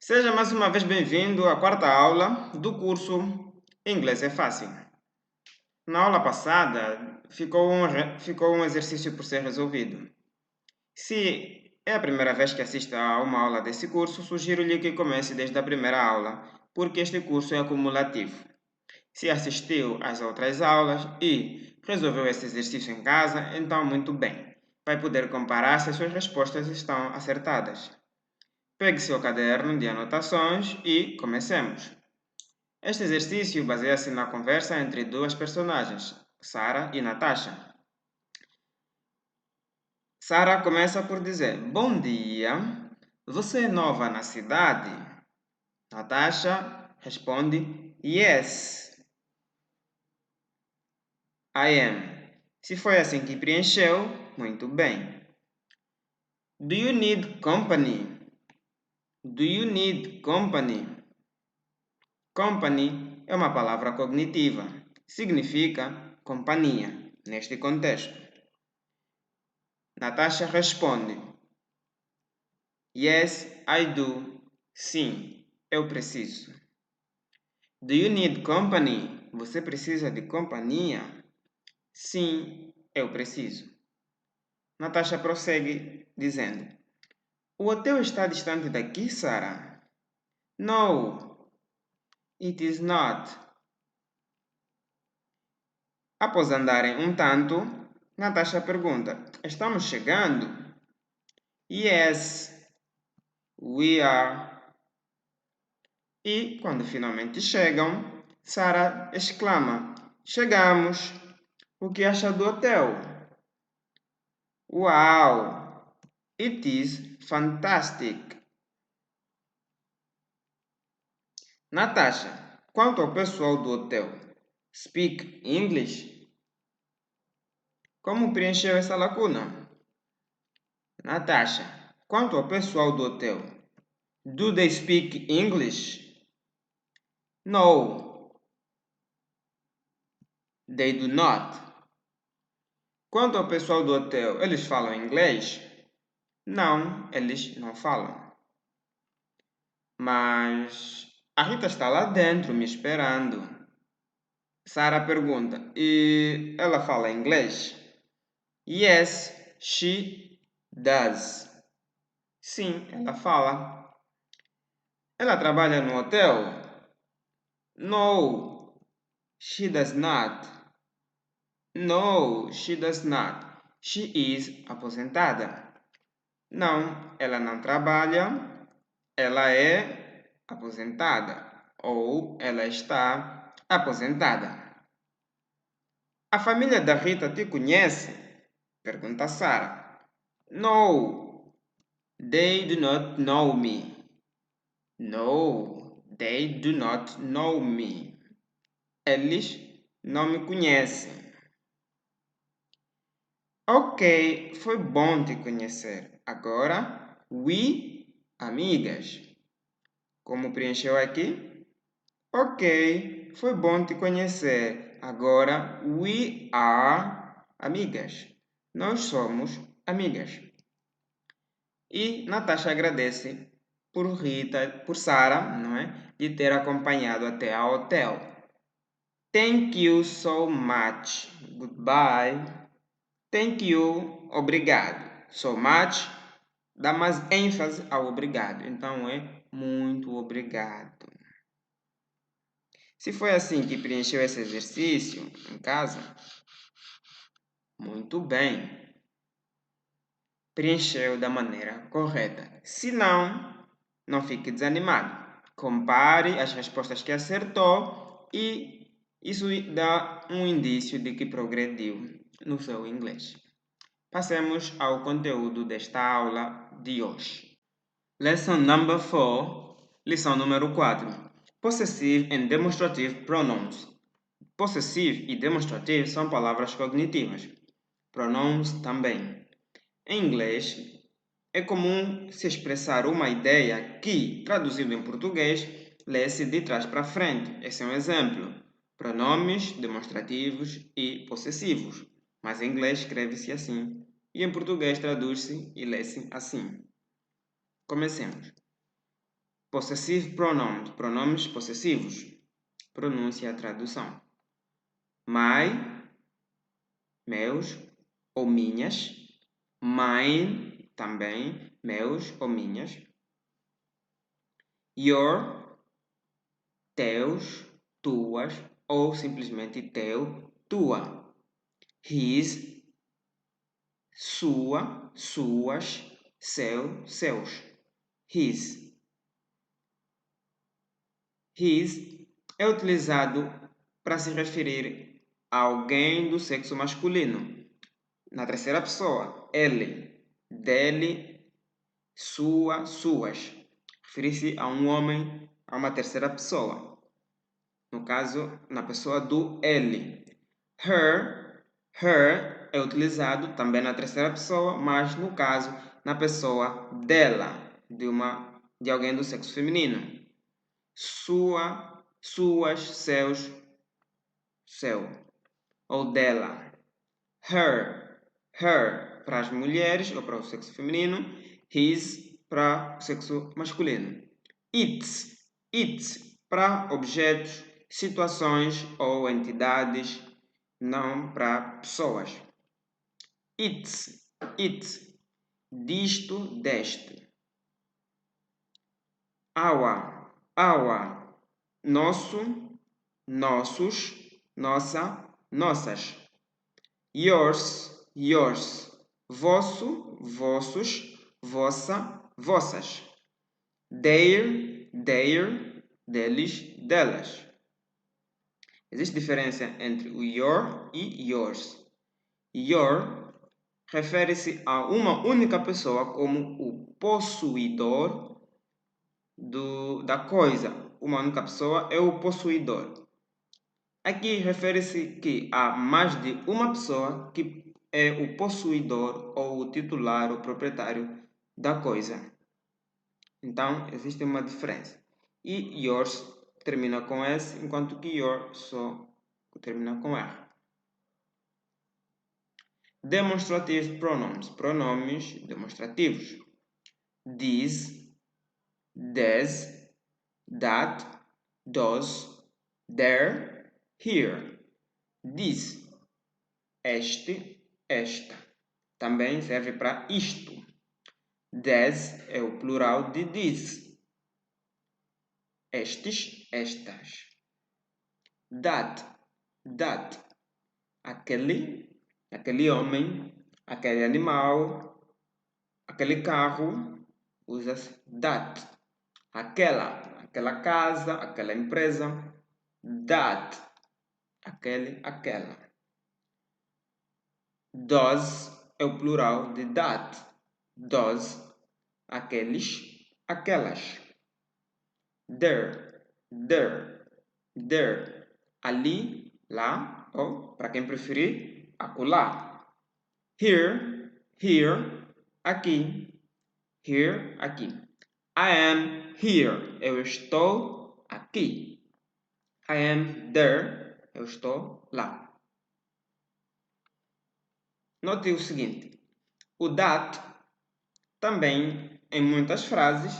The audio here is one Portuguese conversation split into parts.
Seja mais uma vez bem-vindo à quarta aula do curso Inglês é Fácil. Na aula passada, ficou um exercício por ser resolvido. Se é a primeira vez que assiste a uma aula desse curso, sugiro-lhe que comece desde a primeira aula, porque este curso é acumulativo. Se assistiu às outras aulas e resolveu esse exercício em casa, então muito bem. Vai poder comparar se as suas respostas estão acertadas. Pegue seu caderno de anotações e comecemos. Este exercício baseia-se na conversa entre duas personagens, Sarah e Natasha. Sarah começa por dizer: Bom dia, você é nova na cidade? Natasha responde: Yes, I am. Se foi assim que preencheu, muito bem. Do you need company? Do you need company? Company é uma palavra cognitiva. Significa companhia, neste contexto. Natasha responde: Yes, I do. Sim, eu preciso. Do you need company? Você precisa de companhia? Sim, eu preciso. Natasha prossegue dizendo: O hotel está distante daqui, Sarah? No, it is not. Após andarem um tanto, Natasha pergunta: Estamos chegando? Yes, we are. E, quando finalmente chegam, Sarah exclama: Chegamos! O que acha do hotel? Uau! It is fantastic! Natasha, quanto ao pessoal do hotel, speak English? Como preencheu essa lacuna? Natasha, quanto ao pessoal do hotel, do they speak English? No, they do not. Quanto ao pessoal do hotel, eles falam inglês? Não, eles não falam. Mas a Rita está lá dentro me esperando. Sarah pergunta: E ela fala inglês? Yes, she does. Sim, ela fala. Ela trabalha no hotel? No, she does not. No, she does not. She is aposentada. Não, ela não trabalha. Ela é aposentada. Ou ela está aposentada. A família da Rita te conhece? Pergunta Sarah. No, they do not know me. No, they do not know me. Eles não me conhecem. Ok, foi bom te conhecer. Agora, we, amigas. Como preencheu aqui? Ok, foi bom te conhecer. Agora, we are amigas. Nós somos amigas. E Natasha agradece por Sarah, não é? De ter acompanhado até ao hotel. Thank you so much. Goodbye. Thank you, obrigado. So much, dá mais ênfase ao obrigado. Então é muito obrigado. Se foi assim que preencheu esse exercício em casa, muito bem. Preencheu da maneira correta. Se não, não fique desanimado. Compare as respostas que acertou e isso dá um indício de que progrediu no seu inglês. Passemos ao conteúdo desta aula de hoje. Lesson number 4, lição número 4. Possessive and demonstrative pronouns. Possessive e demonstrative são palavras cognitivas. Pronouns também. Em inglês, é comum se expressar uma ideia que, traduzido em português, lê-se de trás para frente. Esse é um exemplo. Pronomes demonstrativos e possessivos. Mas em inglês escreve-se assim. E em português traduz-se e lê-se assim. Comecemos. Possessive pronouns, pronomes possessivos. Pronúncia, tradução. My, meus ou minhas. Mine, também, meus ou minhas. Your, teus, tuas ou simplesmente teu, tua. His, sua, suas, seu, seus. His. His é utilizado para se referir a alguém do sexo masculino. Na terceira pessoa, ele, dele, sua, suas. Referir-se a um homem, a uma terceira pessoa. No caso, na pessoa do ele. Her é utilizado também na terceira pessoa, mas no caso, na pessoa dela, de alguém do sexo feminino. Sua, suas, seus, seu. Ou dela. Her para as mulheres ou para o sexo feminino. His para o sexo masculino. It para objetos, situações ou entidades, não para pessoas. It, disto, deste. Our, nosso, nossos, nossa, nossas. Yours, vosso, vossos, vossa, vossas. Their, deles, delas. Existe diferença entre o your e yours. Your refere-se a uma única pessoa como o possuidor da coisa. Uma única pessoa é o possuidor. Aqui refere-se que há mais de uma pessoa que é o possuidor ou o titular ou proprietário da coisa. Então, existe uma diferença. E yours termina com S, enquanto que your só termina com R. Demonstrative pronouns, pronomes demonstrativos. This, this, that, those, there, here. This, este, esta. Também serve para isto. This é o plural de this. Estes, estas. That, aquele homem, aquele animal, aquele carro, usa-se that. Aquela casa, aquela empresa, that. Aquela. Those é o plural de that. Those, aqueles, aquelas. There. Ali, lá, ou, para quem preferir, acolá. Here, aqui. Here, aqui. I am here, eu estou aqui. I am there, eu estou lá. Note o seguinte, o that também, em muitas frases,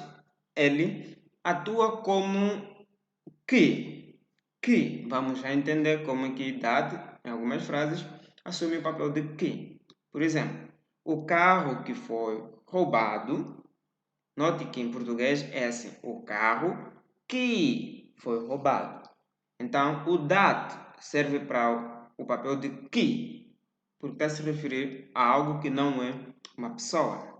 ele atua como que. Vamos já entender como é que that, em algumas frases, assume o papel de que. Por exemplo, o carro que foi roubado, note que em português é assim, o carro que foi roubado. Então, o that serve para o papel de que, porque está a se referir a algo que não é uma pessoa.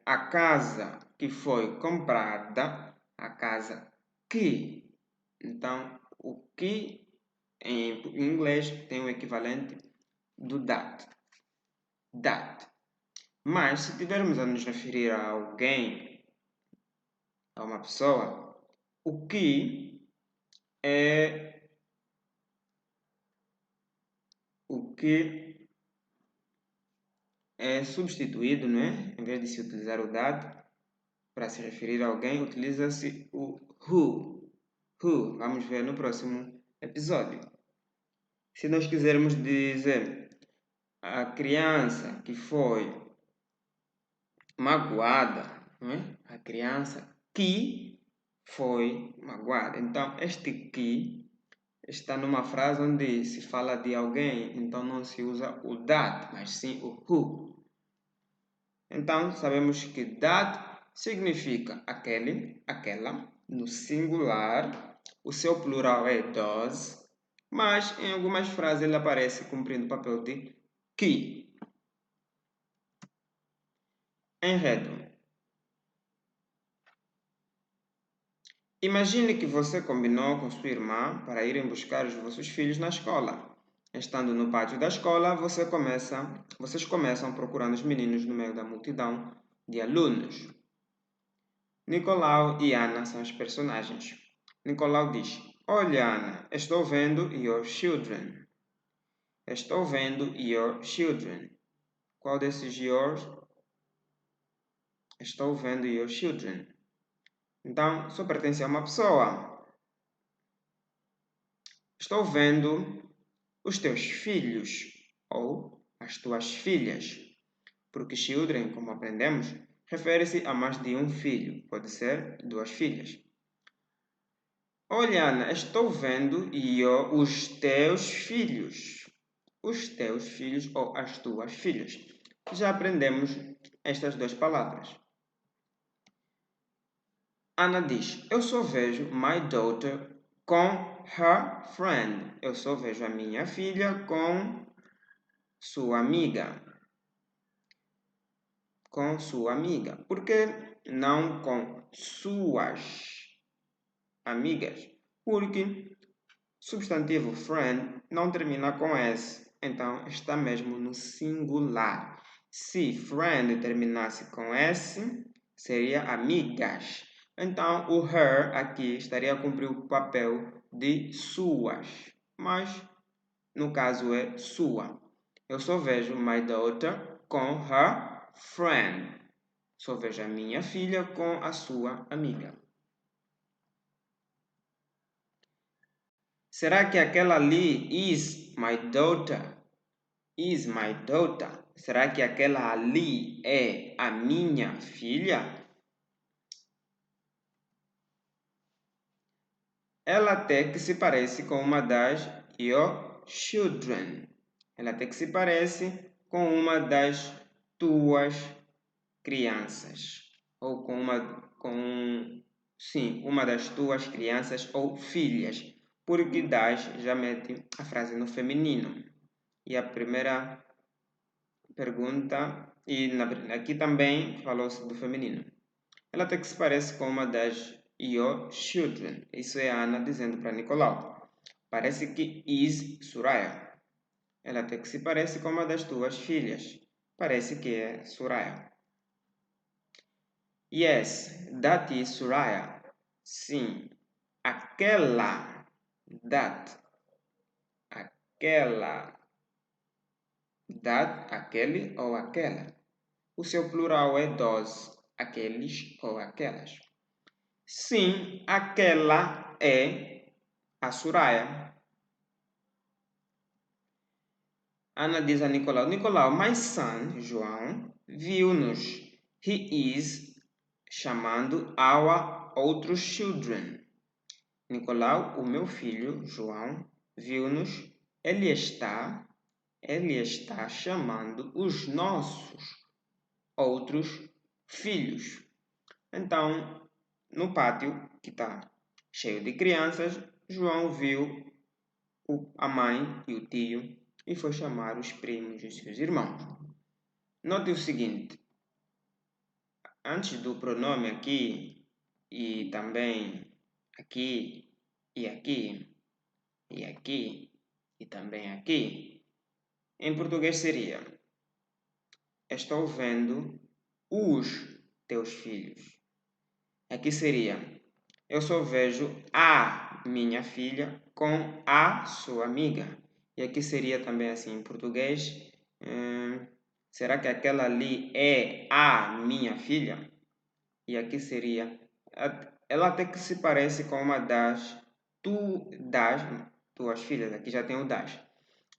A casa que foi comprada, a casa que. Então, o que em inglês tem o equivalente do that. Mas, se tivermos a nos referir a alguém, a uma pessoa, o que é substituído, não é? Em vez de se utilizar o that para se referir a alguém, utiliza-se o who. Vamos ver no próximo episódio. Se nós quisermos dizer a criança que foi magoada, não é? A criança que foi magoada. Então, este que está numa frase onde se fala de alguém, então não se usa o that, mas sim o who. Então, sabemos que that significa aquele, aquela, no singular, o seu plural é those, mas em algumas frases ele aparece cumprindo o papel de que. Enredo. Imagine que você combinou com sua irmã para irem buscar os vossos filhos na escola. Estando no pátio da escola, vocês começam procurando os meninos no meio da multidão de alunos. Nicolau e Ana são os personagens. Nicolau diz: Olha, Ana, estou vendo your children. Estou vendo your children. Qual desses yours? Estou vendo your children. Então, só pertence a uma pessoa. Estou vendo os teus filhos ou as tuas filhas. Porque children, como aprendemos, refere-se a mais de um filho. Pode ser duas filhas. Olha, Ana, estou vendo os teus filhos. Os teus filhos ou as tuas filhas. Já aprendemos estas duas palavras. Ana diz: Eu só vejo my daughter com her friend. Eu só vejo a minha filha com sua amiga. Com sua amiga. Por que não com suas amigas? Porque substantivo friend não termina com S, então está mesmo no singular. Se friend terminasse com S, seria amigas. Então, o her aqui estaria a cumprir o papel de suas, mas no caso é sua. Eu só vejo my daughter com her friend. Só vejo a minha filha com a sua amiga. Será que aquela ali is my daughter? Is my daughter? Será que aquela ali é a minha filha? Ela até que se parece com uma das your children. Ela até que se parece com uma das tuas crianças. Ou com uma das tuas crianças ou filhas. Porque das já mete a frase no feminino. E a primeira pergunta, aqui também falou-se do feminino. Ela até que se parece com uma das your children. Isso é a Ana dizendo para Nicolau. Parece que is Suraya. Ela até que se parece com uma das tuas filhas. Parece que é Suraya. Yes, that is Suraya. Sim, aquela, that, aquela, that, aquele ou aquela. O seu plural é those, aqueles ou aquelas. Sim, aquela é a Suraya. Ana diz a Nicolau: Nicolau, my son, João, viu-nos. He is chamando our outros children. Nicolau, o meu filho, João, viu-nos. Ele está chamando os nossos outros filhos. Então, no pátio, que está cheio de crianças, João viu a mãe e o tio e foi chamar os primos e seus irmãos. Note o seguinte: antes do pronome aqui e também aqui e aqui e aqui e também aqui, em português seria: estou vendo os teus filhos. Aqui seria: eu só vejo a minha filha com a sua amiga. E aqui seria também assim em português. Será que aquela ali é a minha filha? E aqui seria: ela até que se parece com uma das tuas filhas. Aqui já tem o das.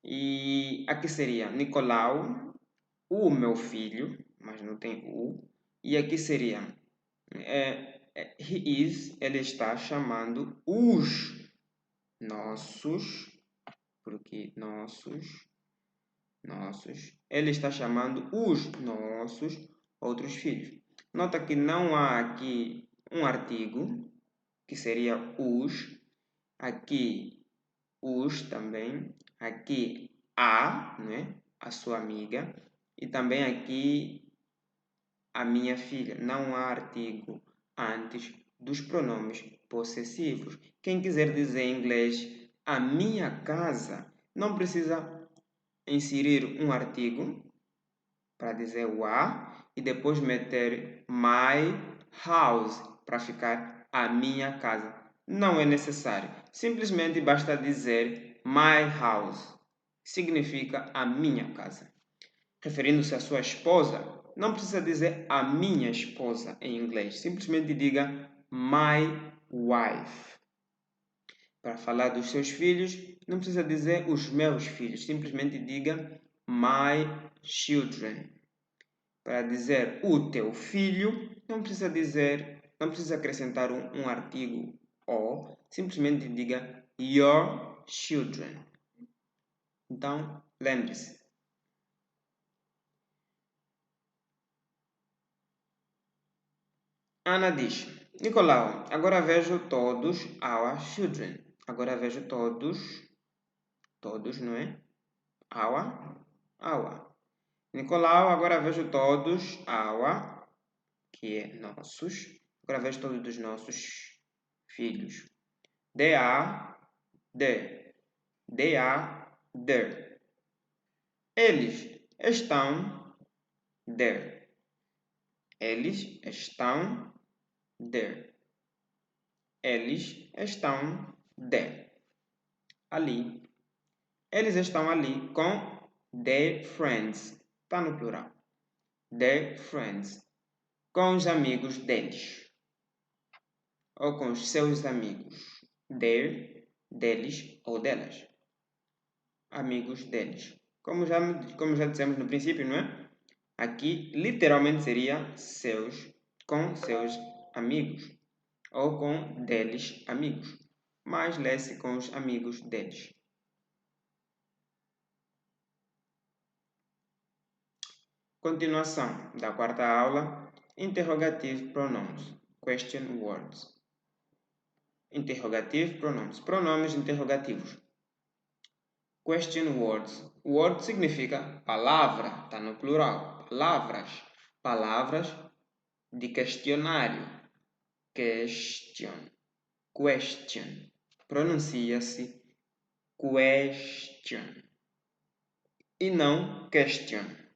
E aqui seria Nicolau, o meu filho, mas não tem o. E aqui seria Ele está chamando os nossos, porque nossos, ele está chamando os nossos outros filhos. Nota que não há aqui um artigo, que seria os, aqui os também, aqui a, né? A sua amiga, e também aqui a minha filha. Não há artigo antes dos pronomes possessivos. Quem quiser dizer em inglês a minha casa, não precisa inserir um artigo para dizer o a e depois meter my house para ficar a minha casa. Não é necessário. Simplesmente basta dizer my house. Significa a minha casa. Referindo-se à sua esposa, não precisa dizer a minha esposa em inglês. Simplesmente diga my wife. Para falar dos seus filhos, não precisa dizer os meus filhos. Simplesmente diga my children. Para dizer o teu filho, não precisa acrescentar um artigo o. Simplesmente diga your children. Então, lembre-se. Ana diz: Nicolau, agora vejo todos our children. Agora vejo todos, não é? Our. Nicolau, agora vejo todos our, que é nossos. Agora vejo todos os nossos filhos. They are there. They are there. Eles estão there. Eles estão there. Eles estão there. Ali. Eles estão ali com their friends. Está no plural. Their friends. Com os amigos deles. Ou com os seus amigos. Their, deles ou delas. Amigos deles. Como já dissemos no princípio, não é? Aqui, literalmente, seria seus, com seus amigos. Ou com deles amigos. Mas lê-se com os amigos deles. Continuação da quarta aula, interrogative pronouns, question words. Interrogative pronouns, pronomes interrogativos. Question words, word significa palavra, está no plural, palavras, palavras de questionário, question, pronuncia-se question e não question.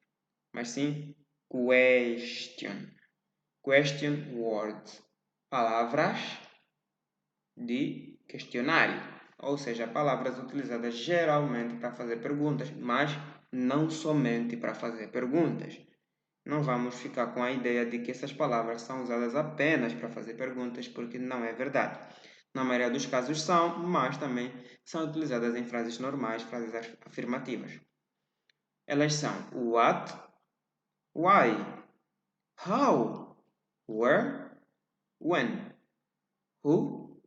Mas sim question. Question words. Palavras de questionário. Ou seja, palavras utilizadas geralmente para fazer perguntas, mas não somente para fazer perguntas. Não vamos ficar com a ideia de que essas palavras são usadas apenas para fazer perguntas, porque não é verdade. Na maioria dos casos são, mas também são utilizadas em frases normais, frases afirmativas. Elas são what, why, how, where, when, who,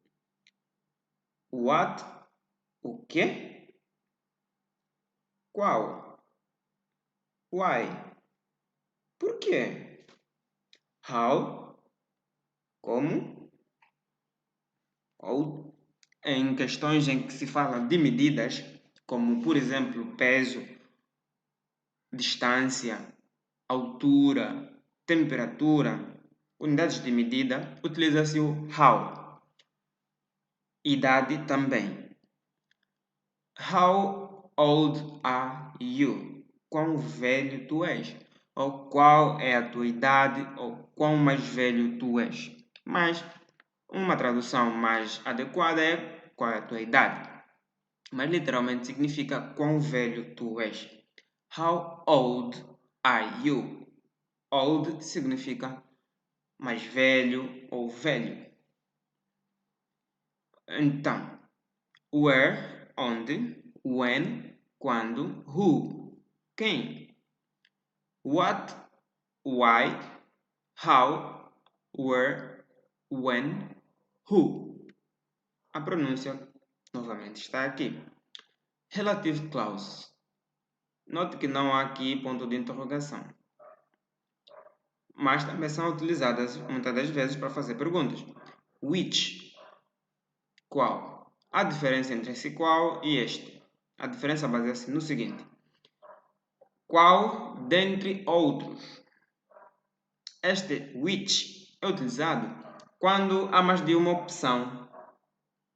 what, o quê, qual, why, por quê, how, como, ou em questões em que se fala de medidas, como por exemplo peso, distância, altura, temperatura, unidades de medida, utiliza-se o how. Idade também. How old are you? Quão velho tu és? Ou qual é a tua idade? Ou quão mais velho tu és? Mas uma tradução mais adequada é qual é a tua idade. Mas literalmente significa quão velho tu és. How old are you? Old significa mais velho ou velho. Então, where, onde, when, quando, who, quem, what, why, how, where, when, who. A pronúncia novamente está aqui. Relative clause. Note que não há aqui ponto de interrogação. Mas também são utilizadas muitas das vezes para fazer perguntas. Which? Qual? A diferença entre esse qual e este. A diferença baseia-se no seguinte. Qual dentre outros? Este which é utilizado quando há mais de uma opção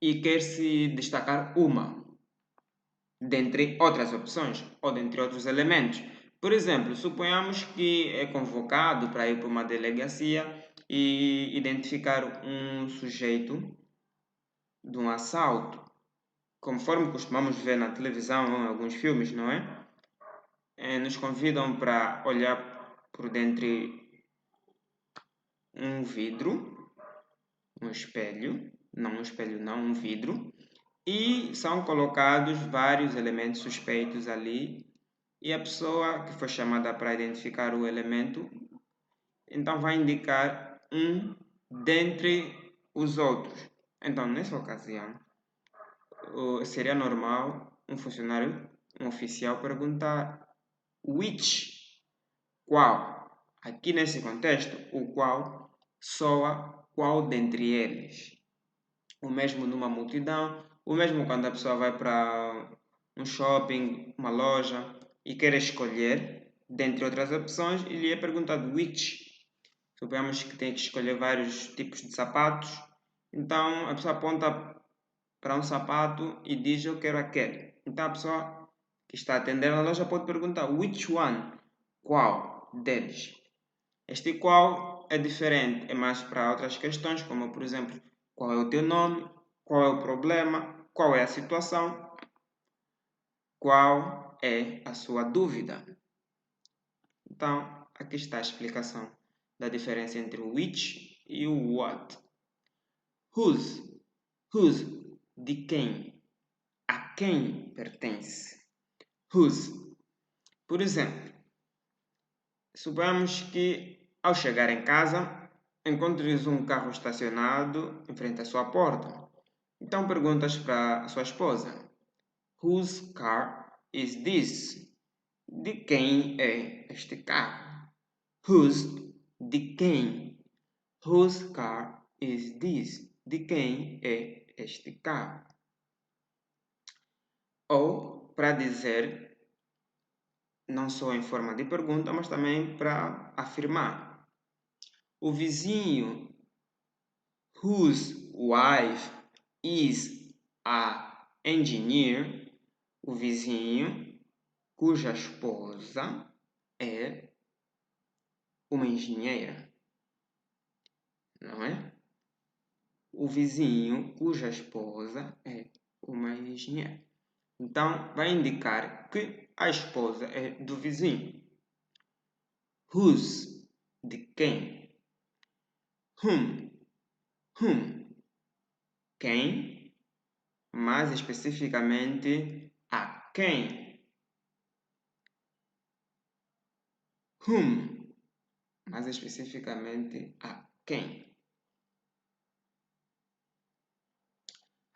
e quer-se destacar uma dentre outras opções ou dentre outros elementos. Por exemplo, suponhamos que é convocado para ir para uma delegacia e identificar um sujeito de um assalto, conforme costumamos ver na televisão ou em alguns filmes, não é? Nos convidam para olhar por dentro um vidro, um espelho, um vidro, e são colocados vários elementos suspeitos ali, e a pessoa que foi chamada para identificar o elemento, então vai indicar um dentre os outros. Então, nessa ocasião, seria normal um funcionário, um oficial, perguntar which, qual. Aqui nesse contexto, o qual soa qual dentre eles. O mesmo numa multidão, o mesmo quando a pessoa vai para um shopping, uma loja e quer escolher, dentre outras opções, e lhe é perguntado which. Suponhamos que tem que escolher vários tipos de sapatos, então a pessoa aponta para um sapato e diz eu quero aquele. Então a pessoa que está a atender na loja pode perguntar which one, qual deles. Este qual é diferente, é mais para outras questões, como por exemplo, qual é o teu nome, qual é o problema, qual é a situação, qual é a sua dúvida. Então, aqui está a explicação da diferença entre o which e o what. Whose, de quem, a quem pertence. Whose. Por exemplo, suponhamos que ao chegar em casa encontres um carro estacionado em frente à sua porta. Então perguntas para a sua esposa: Whose car is this? De quem é este carro? Whose, de quem? Whose car is this? De quem é este carro? Ou para dizer, não só em forma de pergunta, mas também para afirmar. O vizinho whose wife is a engineer, o vizinho cuja esposa é uma engenheira, não é? O vizinho cuja esposa é uma engenheira. Então, vai indicar que a esposa é do vizinho. Whose, de quem? Whom, quem? Mais especificamente, a quem? Whom, mais especificamente, a quem?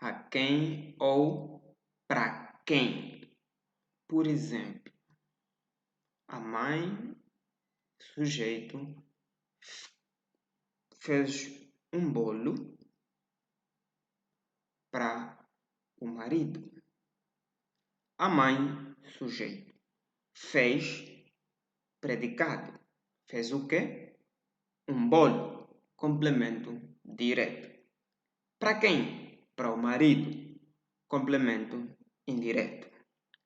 A quem ou para quem? Por exemplo, a mãe, sujeito, fez um bolo para o marido. A mãe, sujeito, fez predicado. Fez o quê? Um bolo. Complemento direto. Para quem? Para o marido. Complemento indireto.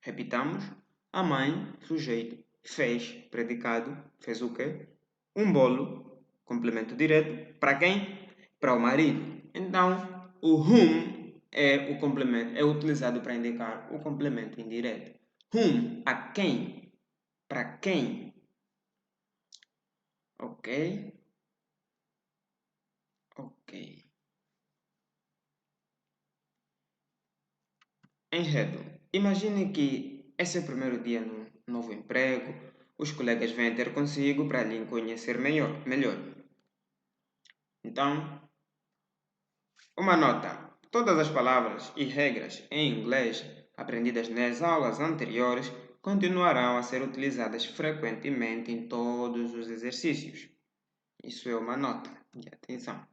Repitamos. A mãe, sujeito, fez predicado. Fez o quê? Um bolo. Complemento direto. Para quem? Para o marido. Então, o whom é o complemento, é utilizado para indicar o complemento indireto. Whom, a quem? Para quem? Ok? Ok. Enredo. Imagine que esse é o primeiro dia no novo emprego, os colegas vêm ter consigo para lhe conhecer melhor. Então, uma nota. Todas as palavras e regras em inglês aprendidas nas aulas anteriores continuarão a ser utilizadas frequentemente em todos os exercícios. Isso é uma nota de atenção.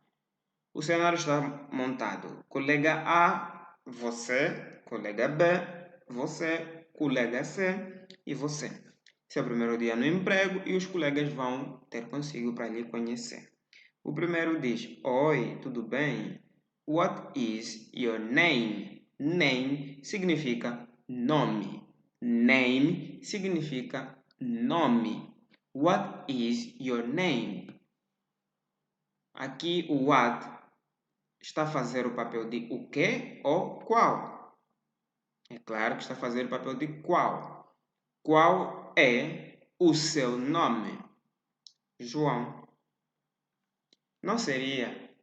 O cenário está montado. Colega A, você. Colega B, você. Colega C e você. Esse é o primeiro dia no emprego e os colegas vão ter consigo para lhe conhecer. O primeiro diz: Oi, tudo bem? What is your name? Name significa nome. Name significa nome. What is your name? Aqui o what está a fazer o papel de o quê ou qual. É claro que está a fazer o papel de qual. Qual é o seu nome? João. Não seria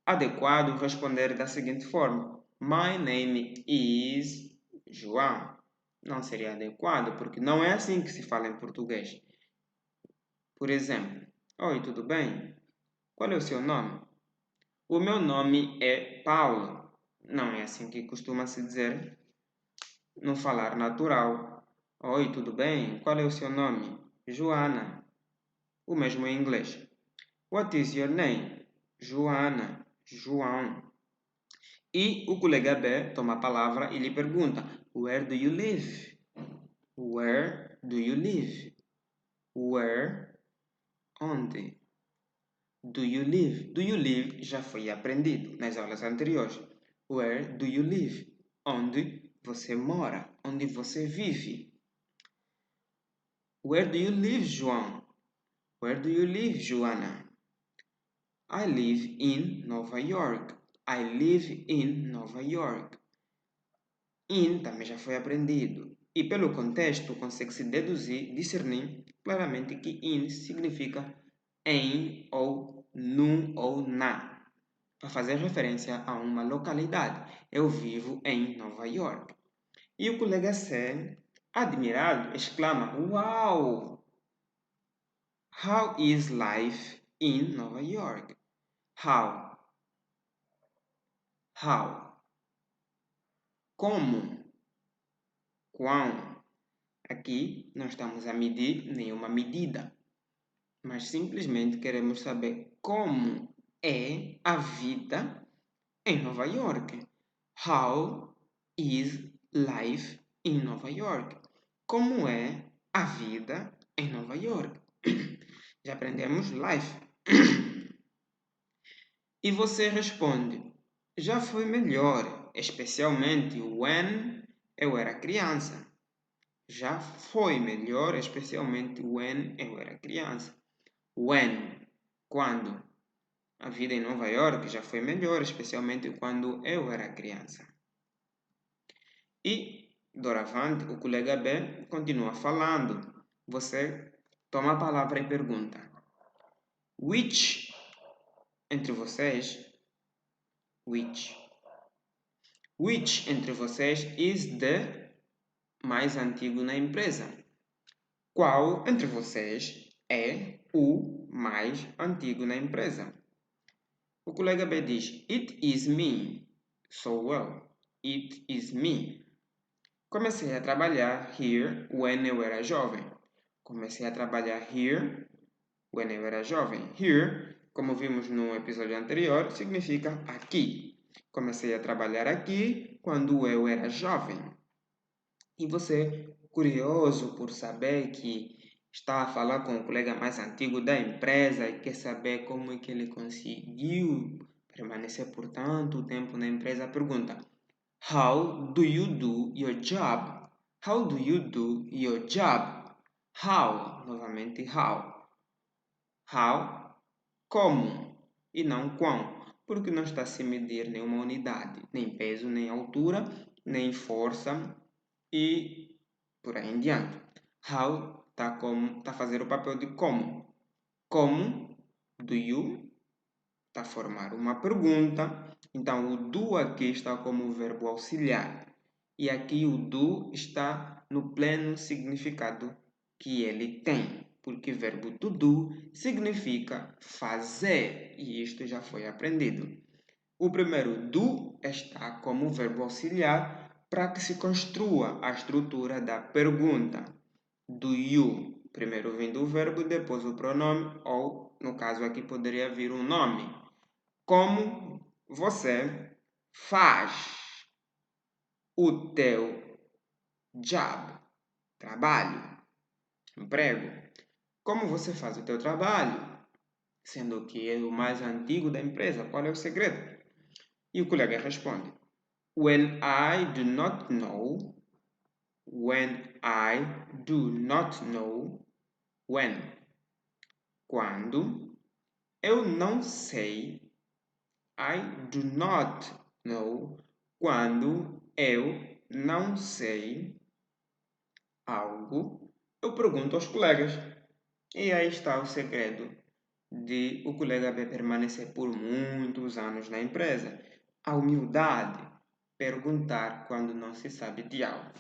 adequado responder da seguinte forma: My name is João. Não seria adequado, porque não é assim que se fala em português. Por exemplo, oi, tudo bem? Qual é o seu nome? O meu nome é Paulo. Não é assim que costuma se dizer no falar natural. Oi, tudo bem? Qual é o seu nome? Joana. O mesmo em inglês. What is your name? Joana. João. E o colega B toma a palavra e lhe pergunta: Where do you live? Where do you live? Where? Onde? Do you live? Do you live já foi aprendido nas aulas anteriores. Where do you live? Onde você mora? Onde você vive? Where do you live, João? Where do you live, Joana? I live in Nova York. I live in Nova York. In também já foi aprendido. E pelo contexto, consegue-se deduzir, discernir claramente que in significa em ou num ou na, para fazer referência a uma localidade. Eu vivo em Nova York. E o colega C, admirado, exclama: Uau! How is life in Nova York? How? How? Como? Quão? Aqui não estamos a medir nenhuma medida, mas simplesmente queremos saber como é a vida em Nova York. How is life in Nova York? Como é a vida em Nova York? Já aprendemos life. E você responde: já foi melhor, especialmente when eu era criança. Já foi melhor, especialmente when eu era criança. When, quando. A vida em Nova York já foi melhor, especialmente quando eu era criança. E, doravante, o colega B continua falando. Você toma a palavra e pergunta: Which, entre vocês, which entre vocês is the mais antigo na empresa? Qual entre vocês é o mais antigo na empresa? O colega B diz: It is me. So well. It is me. Comecei a trabalhar here when eu era jovem. Comecei a trabalhar here when eu era jovem. Here, como vimos no episódio anterior, significa aqui. Comecei a trabalhar aqui quando eu era jovem. E você, curioso por saber que está a falar com o colega mais antigo da empresa e quer saber como é que ele conseguiu permanecer por tanto tempo na empresa, pergunta: How do you do your job? How do you do your job? How, novamente how. How, como, e não quão, porque não está a se medir nenhuma unidade, nem peso, nem altura, nem força e por aí em diante. How está a fazer o papel de como. Como, do you, está a formar uma pergunta. Então, o do aqui está como verbo auxiliar. E aqui o do está no pleno significado que ele tem. porque o verbo to do significa fazer, e isto já foi aprendido. O primeiro do está como verbo auxiliar para que se construa a estrutura da pergunta. Do you, primeiro vindo o verbo, depois o pronome, ou, no caso aqui, poderia vir um nome. Como você faz o teu job, trabalho, emprego? Como você faz o teu trabalho? Sendo que é o mais antigo da empresa, qual é o segredo? E o colega responde: When I do not know, when, quando eu não sei, I do not know, quando eu não sei algo, eu pergunto aos colegas. E aí está o segredo de o colega B permanecer por muitos anos na empresa. A humildade, perguntar quando não se sabe de algo.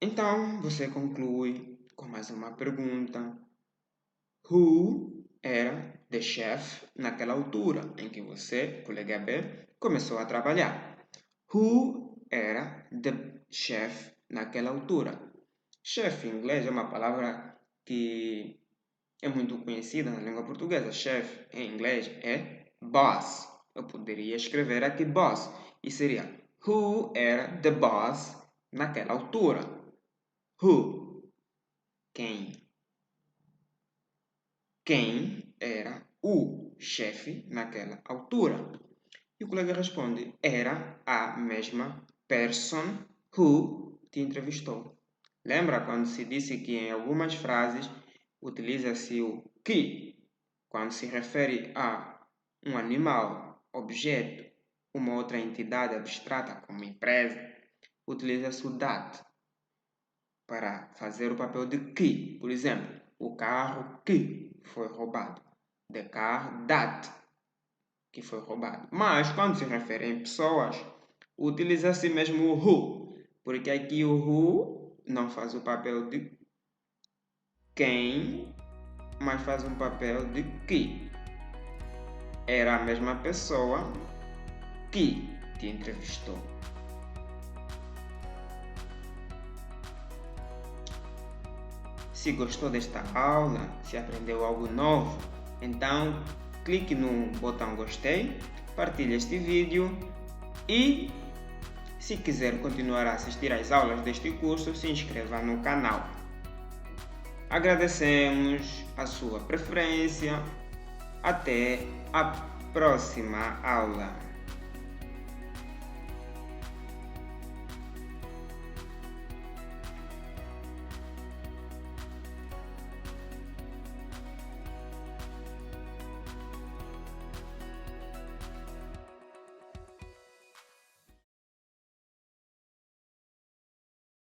Então, você conclui com mais uma pergunta. Who era the chef naquela altura em que você, colega B, começou a trabalhar? Who era the chef naquela altura? Chef em inglês é uma palavra que é muito conhecida na língua portuguesa. Chef em inglês é boss. Eu poderia escrever aqui boss e seria Who era the boss naquela altura? Who? Quem? Quem era o chefe naquela altura? E o colega responde: era a mesma person who te entrevistou. Lembra quando se disse que em algumas frases utiliza-se o que quando se refere a um animal, objeto, uma outra entidade abstrata como empresa, utiliza-se o that para fazer o papel de que. Por exemplo, o carro que foi roubado. The car that que foi roubado. Mas quando se refere em pessoas, utiliza-se mesmo o who, porque aqui o who não faz o papel de quem, mas faz um papel de que. Era a mesma pessoa que te entrevistou. Se gostou desta aula, se aprendeu algo novo, então clique no botão gostei, partilhe este vídeo e, se quiser continuar a assistir às aulas deste curso, se inscreva no canal. Agradecemos a sua preferência. Até a próxima aula.